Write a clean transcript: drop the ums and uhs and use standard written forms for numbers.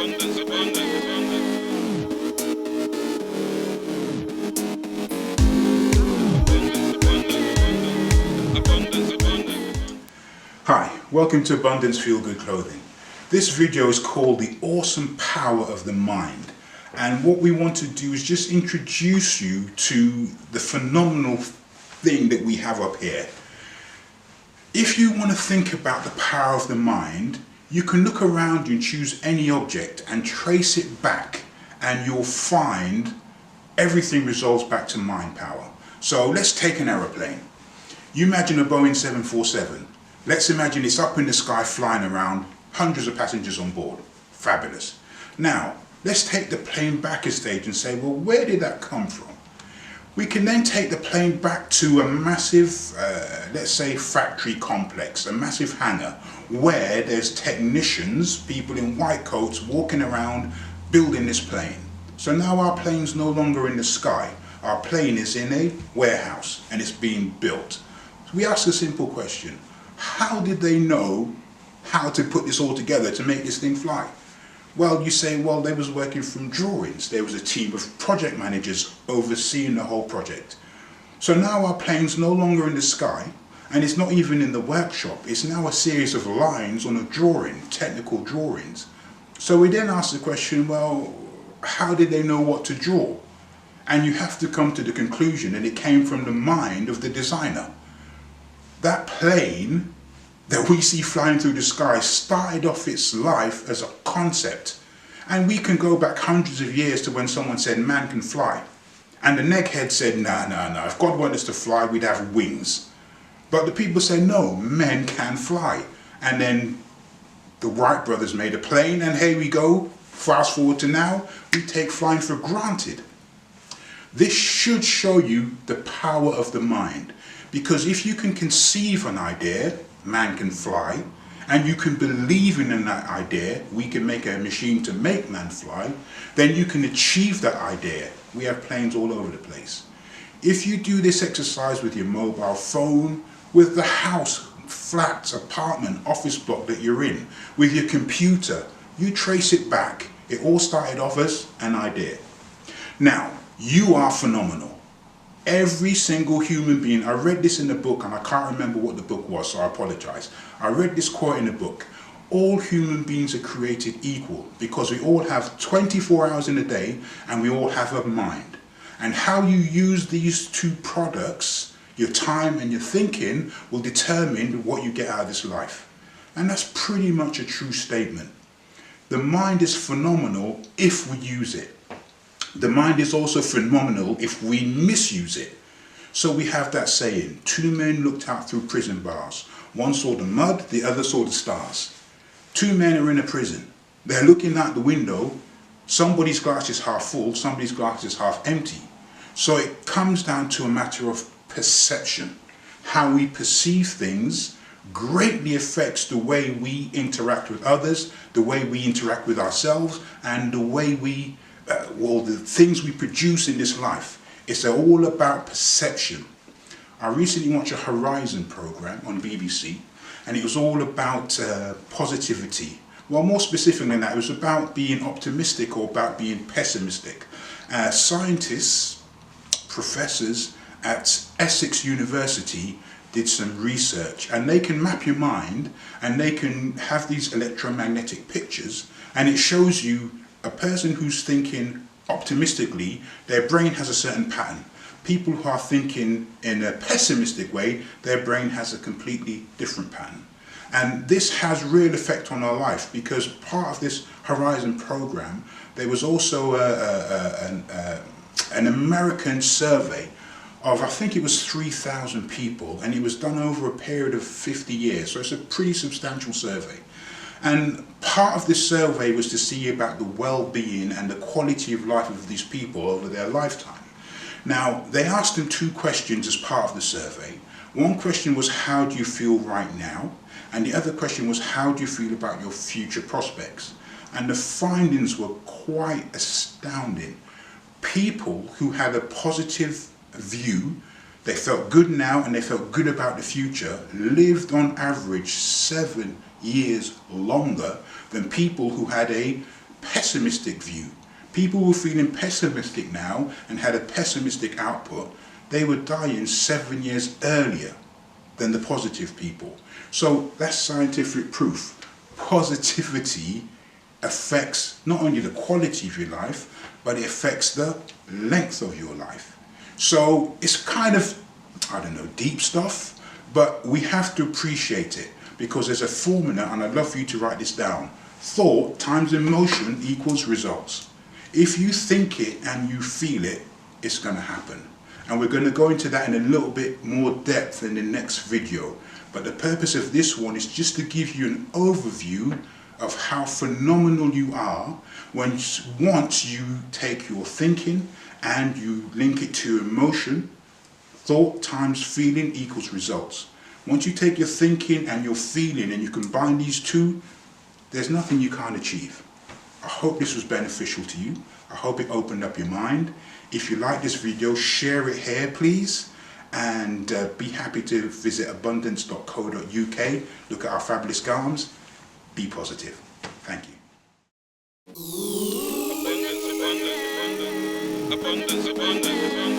Hi, welcome to abundanZ Feel Good Clothing. This video is called The Awesome Power of the Mind, and what we want to do is just introduce you to the phenomenal thing that we have up here. If you want to think about the power of the mind, you can look around you and choose any object and trace it back, and you'll find everything resolves back to mind power. So let's take an aeroplane. You imagine a Boeing 747. Let's imagine it's up in the sky flying around, hundreds of passengers on board. Fabulous. Now, let's take the plane back a stage and say, well, where did that come from? We can then take the plane back to a massive, let's say, factory complex, a massive hangar, where there's technicians, people in white coats, walking around building this plane. So now our plane's no longer in the sky. Our plane is in a warehouse and it's being built. So we ask a simple question. How did they know how to put this all together to make this thing fly? Well, you say, well, they was working from drawings. There was a team of project managers overseeing the whole project. So now our plane's no longer in the sky, and it's not even in the workshop. It's now a series of lines on a drawing, technical drawings. So we then ask the question, well, how did they know what to draw? And you have to come to the conclusion that it came from the mind of the designer. That plane that we see flying through the sky started off its life as a concept. And we can go back hundreds of years to when someone said man can fly. And the neckhead said, no, if God wanted us to fly, we'd have wings. But the people say, no, men can fly. And then the Wright brothers made a plane, and here we go. Fast forward to now, we take flying for granted. This should show you the power of the mind. Because if you can conceive an idea, man can fly, and you can believe in that idea, we can make a machine to make man fly, then you can achieve that idea. We have planes all over the place. If you do this exercise with your mobile phone, with the house, flat, apartment, office block that you're in, with your computer, you trace it back. It all started off as an idea. Now, you are phenomenal. Every single human being, I read this in the book and I can't remember what the book was, so I apologize. I read this quote in the book. All human beings are created equal because we all have 24 hours in a day and we all have a mind. And how you use these two products, your time and your thinking, will determine what you get out of this life. And that's pretty much a true statement. The mind is phenomenal if we use it. The mind is also phenomenal if we misuse it. So we have that saying, two men looked out through prison bars. One saw the mud, the other saw the stars. Two men are in a prison. They're looking out the window. Somebody's glass is half full, somebody's glass is half empty. So it comes down to a matter of perception. How we perceive things greatly affects the way we interact with others, the way we interact with ourselves, and the way we the things we produce in this life. It's all about perception. I recently watched a Horizon program on BBC, and it was all about positivity. Well, more specific than that, it was about being optimistic or about being pessimistic. Scientists, professors at Essex University did some research, and they can map your mind, and they can have these electromagnetic pictures, and it shows you a person who's thinking optimistically, their brain has a certain pattern. People who are thinking in a pessimistic way, their brain has a completely different pattern. And this has real effect on our life, because part of this Horizon program, there was also an American survey of, I think it was 3,000 people, and it was done over a period of 50 years. So it's a pretty substantial survey. And part of this survey was to see about the well-being and the quality of life of these people over their lifetime. Now, they asked them two questions as part of the survey. One question was, how do you feel right now? And the other question was, how do you feel about your future prospects? And the findings were quite astounding. People who had a positive view, they felt good now and they felt good about the future, lived on average 7 years longer than people who had a pessimistic view. People who are feeling pessimistic now and had a pessimistic output, they were dying 7 years earlier than the positive people. So that's scientific proof. Positivity affects not only the quality of your life, but it affects the length of your life. So it's kind of, I don't know, deep stuff, but we have to appreciate it because there's a formula, and I'd love for you to write this down. Thought times emotion equals results. If you think it and you feel it, it's going to happen. And we're going to go into that in a little bit more depth in the next video. But the purpose of this one is just to give you an overview of how phenomenal you are once you take your thinking and you link it to emotion. Thought times feeling equals results. Once you take your thinking and your feeling and you combine these two, there's nothing you can't achieve. I hope this was beneficial to you. I hope it opened up your mind. If you like this video, share it here, please. And be happy to visit abundanZ.co.uk. Look at our fabulous garms. Be positive. Thank you. abundanZ.